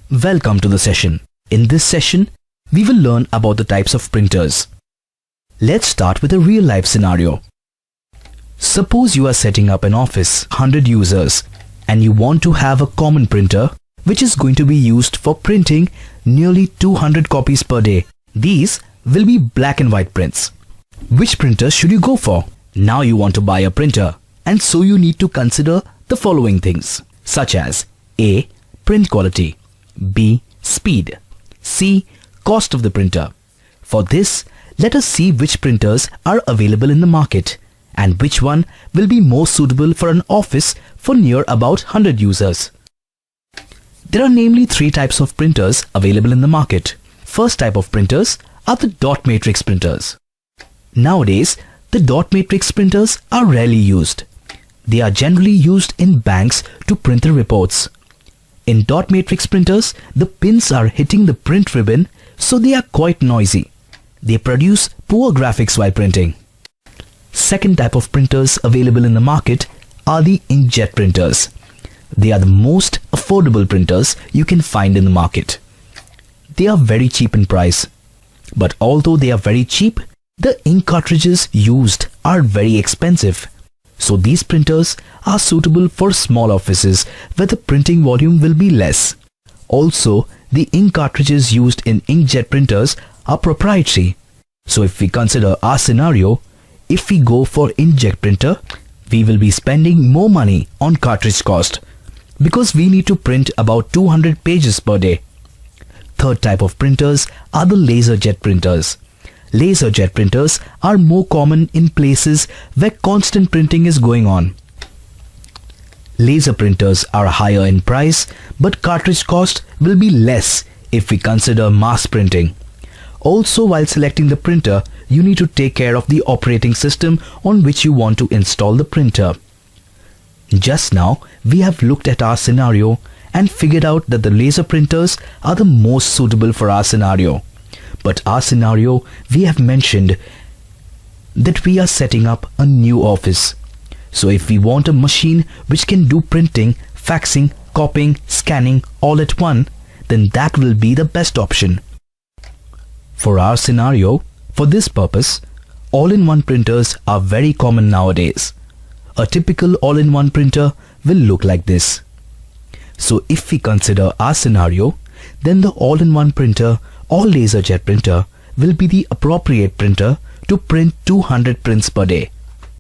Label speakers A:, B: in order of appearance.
A: Welcome to the session. In this session, we will learn about the types of printers. Let's start with a real-life scenario. Suppose you are setting up an office, 100 users, and you want to have a common printer which is going to be used for printing nearly 200 copies per day. These will be black and white prints. Which printer should you go for? Now you want to buy a printer, and so you need to consider the following things, such as A. Print quality, B. Speed, C. Cost of the printer. For this, let us see which printers are available in the market and which one will be more suitable for an office for near about 100 users. There are namely three types of printers available in the market. First type of printers are the dot matrix printers. Nowadays, the dot matrix printers are rarely used. They are generally used in banks to print the reports. In dot matrix printers, the pins are hitting the print ribbon, so they are quite noisy. They produce poor graphics while printing. Second type of printers available in the market are the inkjet printers. They are the most affordable printers you can find in the market. They are very cheap in price. But although they are very cheap, the ink cartridges used are very expensive. So these printers are suitable for small offices where the printing volume will be less. Also, the ink cartridges used in inkjet printers are proprietary. So if we consider our scenario, if we go for inkjet printer, we will be spending more money on cartridge cost because we need to print about 200 pages per day. Third type of printers are the laser jet printers. Laser jet printers are more common in places where constant printing is going on. Laser printers are higher in price, but cartridge cost will be less if we consider mass printing. Also, while selecting the printer, you need to take care of the operating system on which you want to install the printer. Just now, we have looked at our scenario and figured out that the laser printers are the most suitable for our scenario. But our scenario, we have mentioned that we are setting up a new office. So if we want a machine which can do printing, faxing, copying, scanning all at once, then that will be the best option. For our scenario, for this purpose, all-in-one printers are very common nowadays. A typical all-in-one printer will look like this. So if we consider our scenario, then the all-in-one printer or laser jet printer will be the appropriate printer to print 200 prints per day.